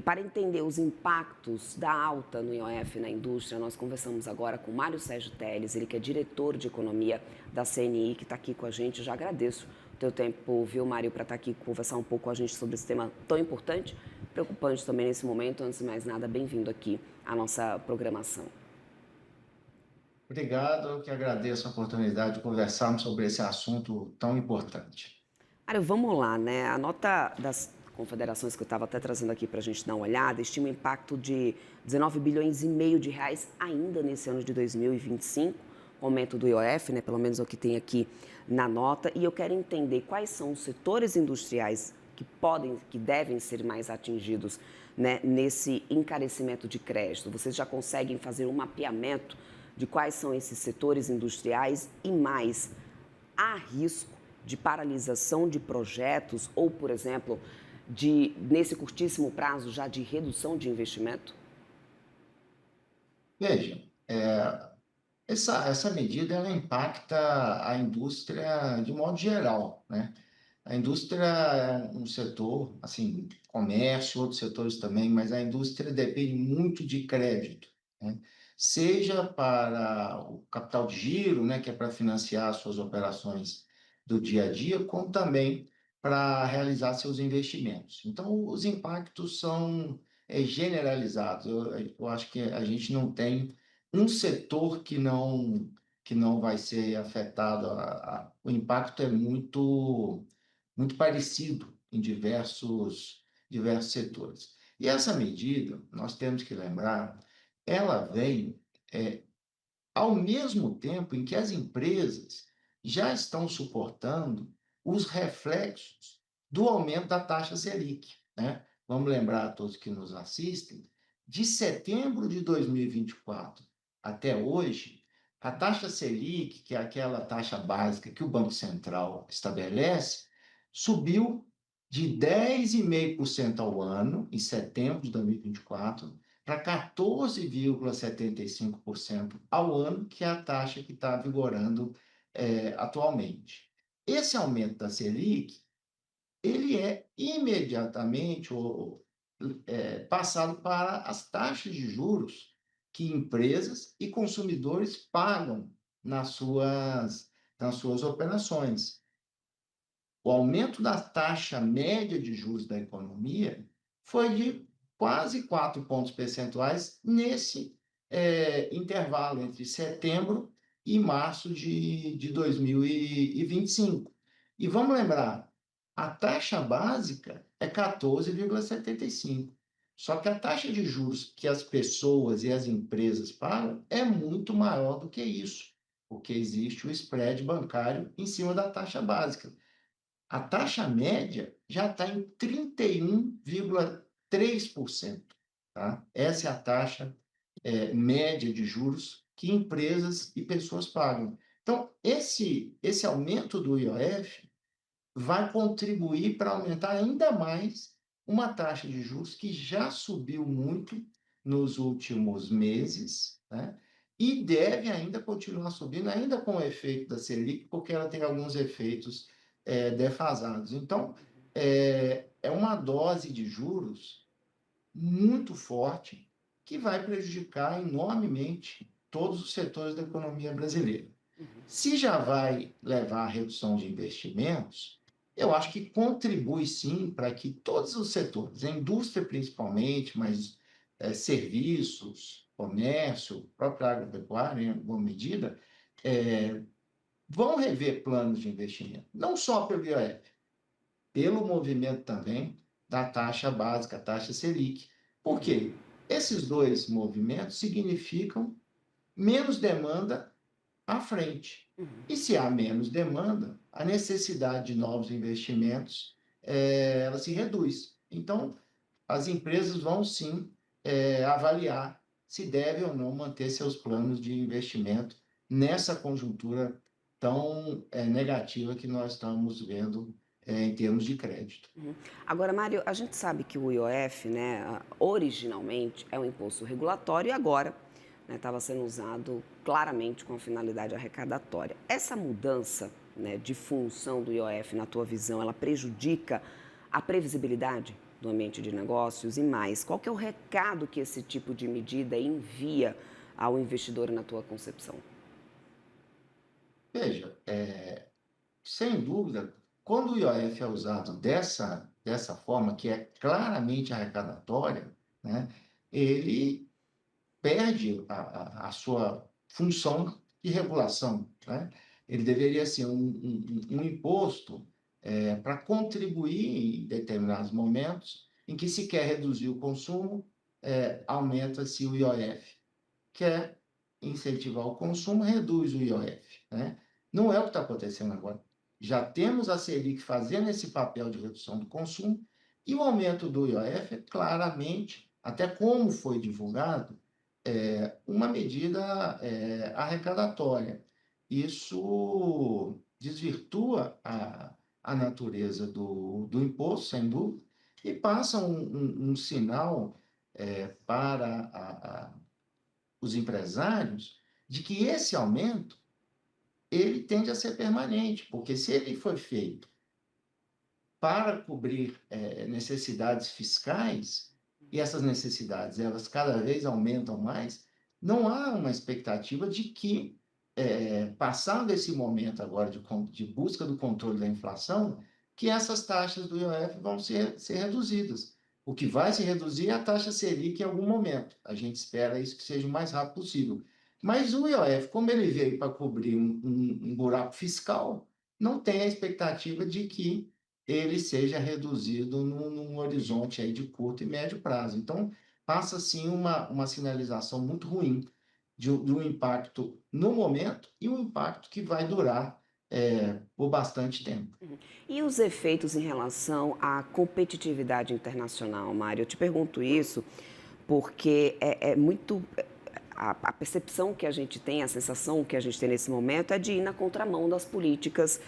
para entender os impactos da alta no IOF na indústria, nós conversamos agora com Mário Sérgio Telles, ele que é diretor de economia da CNI, que está aqui com a gente. Eu já agradeço o teu tempo, viu, Mário, para estar aqui conversar um pouco com a gente sobre esse tema tão importante, preocupante também nesse momento. Antes de mais nada, bem-vindo aqui à nossa programação. Obrigado, eu que agradeço a oportunidade de conversarmos sobre esse assunto tão importante. Mário, vamos lá, né? A nota das confederações que eu estava até trazendo aqui para a gente dar uma olhada estima um impacto de 19 bilhões e meio de reais ainda nesse ano de 2025, com o aumento do IOF, né? Pelo menos é o que tem aqui na nota. E eu quero entender quais são os setores industriais que devem ser mais atingidos, né, nesse encarecimento de crédito. Vocês já conseguem fazer um mapeamento de quais são esses setores industriais e mais, há risco de paralisação de projetos ou, por exemplo, nesse curtíssimo prazo já de redução de investimento? Veja, essa medida ela impacta a indústria de modo geral, né? A indústria é um setor, assim, comércio, outros setores também, mas a indústria depende muito de crédito, né? Seja para o capital de giro, né, que é para financiar suas operações do dia a dia, como também para realizar seus investimentos. Então, os impactos são generalizados. Eu acho que a gente não tem um setor que não vai ser afetado. O impacto é muito parecido em diversos setores. E essa medida, nós temos que lembrar, ela vem ao mesmo tempo em que as empresas já estão suportando os reflexos do aumento da taxa Selic, né? Vamos lembrar a todos que nos assistem, de setembro de 2024 até hoje, a taxa Selic, que é aquela taxa básica que o Banco Central estabelece, subiu de 10,5% ao ano, em setembro de 2024, para 14,75% ao ano, que é a taxa que está vigorando atualmente. Esse aumento da Selic, ele é imediatamente passado para as taxas de juros que empresas e consumidores pagam nas suas operações. O aumento da taxa média de juros da economia foi de quase 4 pontos percentuais nesse intervalo entre setembro e março de 2025. E vamos lembrar, a taxa básica é 14,75. Só que a taxa de juros que as pessoas e as empresas pagam é muito maior do que isso, porque existe o spread bancário em cima da taxa básica. A taxa média já está em 31,3%. Tá? Essa é a taxa média de juros que empresas e pessoas pagam. Então, esse aumento do IOF vai contribuir para aumentar ainda mais uma taxa de juros que já subiu muito nos últimos meses, né? E deve ainda continuar subindo, ainda com o efeito da Selic, porque ela tem alguns efeitos defasados. Então, é uma dose de juros muito forte que vai prejudicar enormemente todos os setores da economia brasileira. Se já vai levar à redução de investimentos, eu acho que contribui sim para que todos os setores, a indústria principalmente, mas serviços, comércio, própria agropecuária, em alguma medida, é, vão rever planos de investimento, não só pelo IOF, pelo movimento também da taxa básica, a taxa Selic. Por quê? Esses dois movimentos significam menos demanda à frente. E se há menos demanda, a necessidade de novos investimentos ela se reduz. Então, as empresas vão sim avaliar se devem ou não manter seus planos de investimento nessa conjuntura tão negativa que nós estamos vendo em termos de crédito. Agora, Mário, a gente sabe que o IOF, né, originalmente é um imposto regulatório e agora estava sendo usado claramente com a finalidade arrecadatória. Essa mudança, né, de função do IOF, na tua visão, ela prejudica a previsibilidade do ambiente de negócios? E mais, qual que é o recado que esse tipo de medida envia ao investidor na tua concepção? Veja, sem dúvida, quando o IOF é usado dessa forma, que é claramente arrecadatória, né, ele perde a sua função de regulação, né? Ele deveria ser um imposto para contribuir em determinados momentos em que se quer reduzir o consumo, aumenta-se o IOF. Quer incentivar o consumo, reduz o IOF, né? Não é o que está acontecendo agora. Já temos a Selic fazendo esse papel de redução do consumo e o aumento do IOF é claramente, até como foi divulgado, uma medida arrecadatória. Isso desvirtua a natureza do imposto, sem dúvida, e passa um sinal para os empresários de que esse aumento ele tende a ser permanente, porque se ele foi feito para cobrir necessidades fiscais, e essas necessidades elas cada vez aumentam mais, não há uma expectativa de que, passado esse momento agora de busca do controle da inflação, que essas taxas do IOF vão ser reduzidas. O que vai se reduzir é a taxa Selic em algum momento. A gente espera isso que seja o mais rápido possível. Mas o IOF, como ele veio para cobrir um buraco fiscal, não tem a expectativa de que ele seja reduzido num horizonte aí de curto e médio prazo. Então, passa sim uma sinalização muito ruim de um impacto no momento e um impacto que vai durar por bastante tempo. E os efeitos em relação à competitividade internacional, Mário? Eu te pergunto isso porque é muito. A percepção que a gente tem, a sensação que a gente tem nesse momento é de ir na contramão das políticas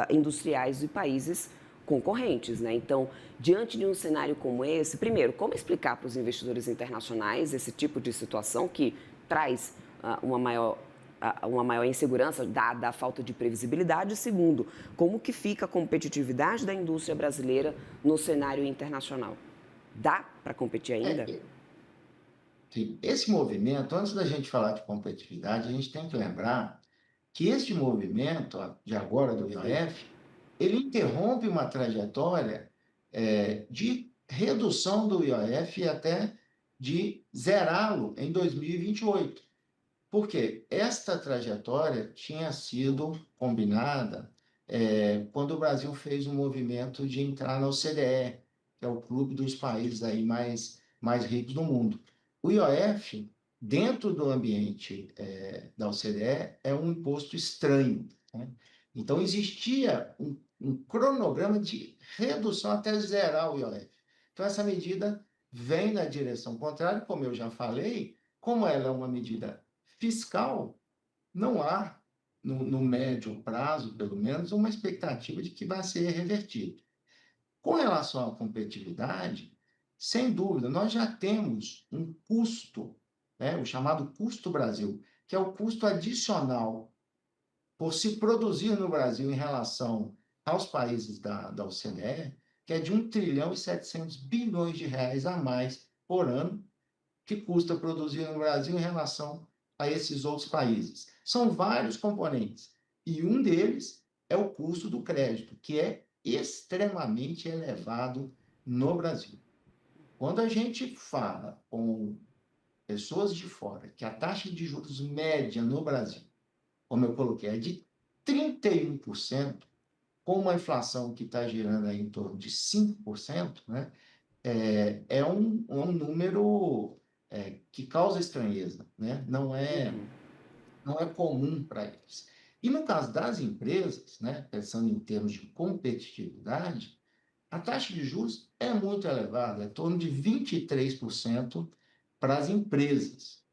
industriais de países concorrentes, né? Então, diante de um cenário como esse, primeiro, como explicar para os investidores internacionais esse tipo de situação que traz uma maior insegurança dada a falta de previsibilidade? Segundo, como que fica a competitividade da indústria brasileira no cenário internacional? Dá para competir ainda? É, sim, esse movimento, antes da gente falar de competitividade, a gente tem que lembrar que este movimento de agora do Sim. IOF, ele interrompe uma trajetória de redução do IOF e até de zerá-lo em 2028. Porque esta trajetória tinha sido combinada quando o Brasil fez um movimento de entrar na OCDE, que é o clube dos países aí mais ricos do mundo. O IOF, dentro do ambiente da OCDE, é um imposto estranho, né? Então, existia um cronograma de redução até zerar o IOF. Então, essa medida vem na direção contrária, como eu já falei, como ela é uma medida fiscal, não há, no médio prazo, pelo menos, uma expectativa de que vai ser revertido. Com relação à competitividade, sem dúvida, nós já temos um custo, né, o chamado custo Brasil, que é o custo adicional por se produzir no Brasil em relação aos países da OCDE, que é de 1,7 trilhão a mais por ano, que custa produzir no Brasil em relação a esses outros países. São vários componentes, e um deles é o custo do crédito, que é extremamente elevado no Brasil. Quando a gente fala com pessoas de fora que a taxa de juros média no Brasil, como eu coloquei, é de 31%, com uma inflação que está girando aí em torno de 5%, né? É um número que causa estranheza, né? Não é comum para eles. E no caso das empresas, né, pensando em termos de competitividade, a taxa de juros é muito elevada, é em torno de 23% para as empresas.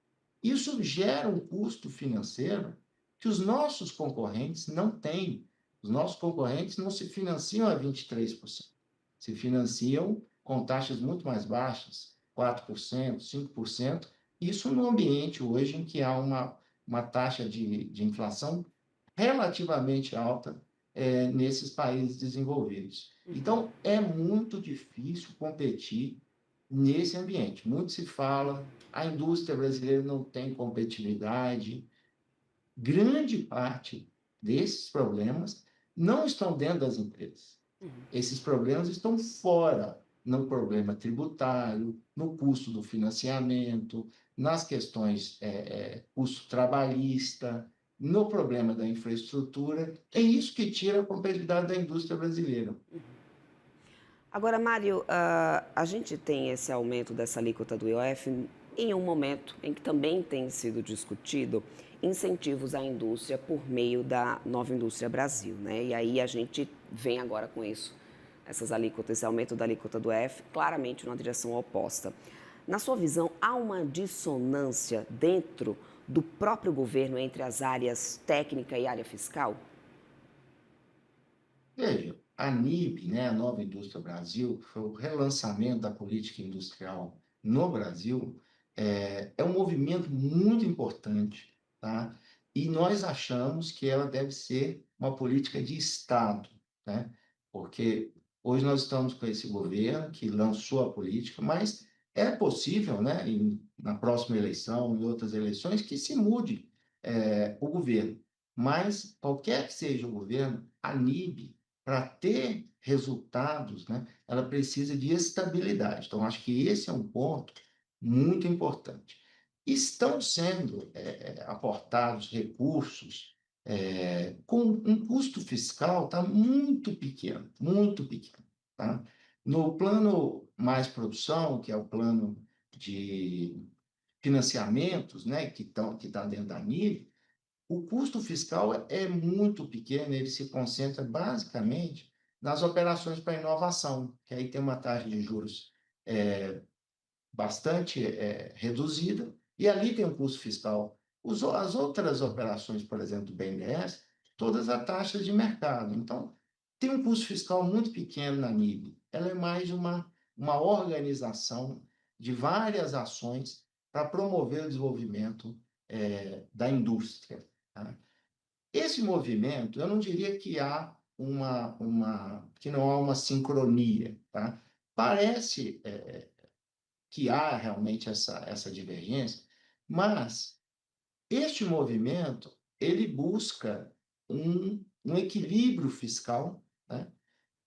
Isso gera um custo financeiro que os nossos concorrentes não têm. Os nossos concorrentes não se financiam a 23%. Se financiam com taxas muito mais baixas, 4%, 5%. Isso no ambiente hoje em que há uma taxa de inflação relativamente alta nesses países desenvolvidos. Então, é muito difícil competir nesse ambiente. Muito se fala, a indústria brasileira não tem competitividade. Grande parte desses problemas não estão dentro das empresas. Esses problemas estão fora, no problema tributário, no custo do financiamento, nas questões custo trabalhista, no problema da infraestrutura. É isso que tira a competitividade da indústria brasileira. Agora, Mário, a gente tem esse aumento dessa alíquota do IOF em um momento em que também tem sido discutido incentivos à indústria por meio da Nova Indústria Brasil, né? E aí a gente vem agora com isso, essas alíquotas, esse aumento da alíquota do IOF, claramente numa direção oposta. Na sua visão, há uma dissonância dentro do próprio governo entre as áreas técnica e área fiscal? Veja, a NIB, né, a Nova Indústria Brasil, foi o relançamento da política industrial no Brasil, é um movimento muito importante, tá? E nós achamos que ela deve ser uma política de Estado, né? Porque hoje nós estamos com esse governo que lançou a política, mas é possível, né, na próxima eleição, em outras eleições, que se mude o governo. Mas, qualquer que seja o governo, a NIB, para ter resultados, né, ela precisa de estabilidade. Então, acho que esse é um ponto muito importante. Estão sendo aportados recursos com um custo fiscal tá muito pequeno, muito pequeno. Tá? No plano Mais Produção, que é o plano de financiamentos, né, que está dentro da NIV, o custo fiscal é muito pequeno, ele se concentra basicamente nas operações para inovação, que aí tem uma taxa de juros bastante reduzida, e ali tem um custo fiscal. As outras operações, por exemplo, do BNDES, todas a taxas de mercado. Então, tem um custo fiscal muito pequeno na NIB. Ela é mais uma organização de várias ações para promover o desenvolvimento da indústria. Tá? Esse movimento, eu não diria que há que não há uma sincronia, tá? Parece que há realmente essa divergência, mas este movimento ele busca um equilíbrio fiscal, né?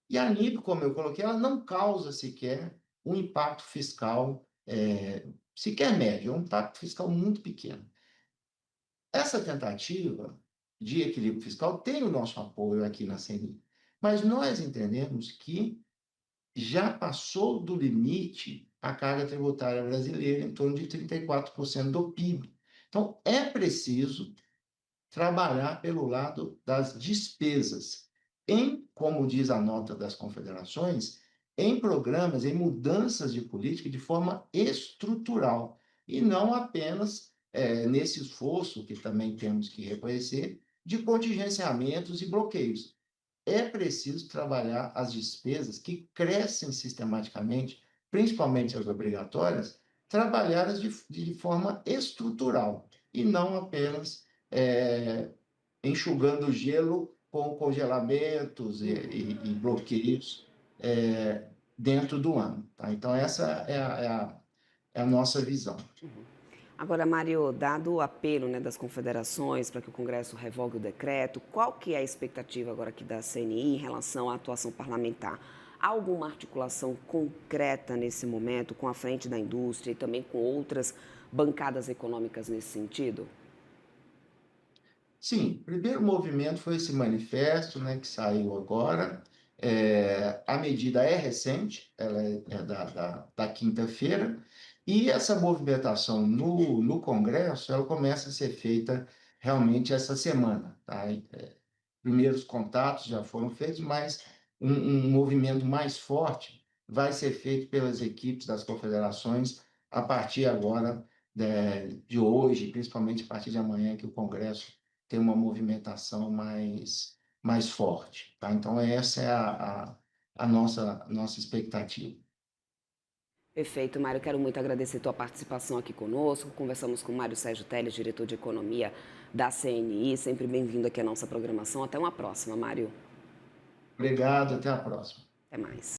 E a NIB, como eu coloquei, ela não causa sequer um impacto fiscal sequer médio, é um impacto fiscal muito pequeno. Essa tentativa de equilíbrio fiscal tem o nosso apoio aqui na CNI, mas nós entendemos que já passou do limite a carga tributária brasileira, em torno de 34% do PIB. Então, é preciso trabalhar pelo lado das despesas, como diz a nota das confederações, em programas, em mudanças de política de forma estrutural, e não apenas nesse esforço, que também temos que reconhecer, de contingenciamentos e bloqueios. É preciso trabalhar as despesas que crescem sistematicamente, principalmente as obrigatórias, trabalhá-las de forma estrutural, e não apenas enxugando gelo com congelamentos e bloqueios dentro do ano. Tá? Então, essa é a nossa visão. Agora, Mário, dado o apelo, né, das confederações para que o Congresso revogue o decreto, qual que é a expectativa agora aqui da CNI em relação à atuação parlamentar? Há alguma articulação concreta nesse momento com a frente da indústria e também com outras bancadas econômicas nesse sentido? Sim, o primeiro movimento foi esse manifesto, né, que saiu agora. A medida é recente, ela é da quinta-feira, e essa movimentação no Congresso, ela começa a ser feita realmente essa semana. Tá? Primeiros contatos já foram feitos, mas um movimento mais forte vai ser feito pelas equipes das confederações a partir agora de hoje, principalmente a partir de amanhã, que o Congresso tem uma movimentação mais forte. Tá? Então, essa é a nossa expectativa. Perfeito, Mário. Quero muito agradecer a tua participação aqui conosco. Conversamos com o Mário Sérgio Telles, diretor de Economia da CNI. Sempre bem-vindo aqui à nossa programação. Até uma próxima, Mário. Obrigado, até a próxima. Até mais.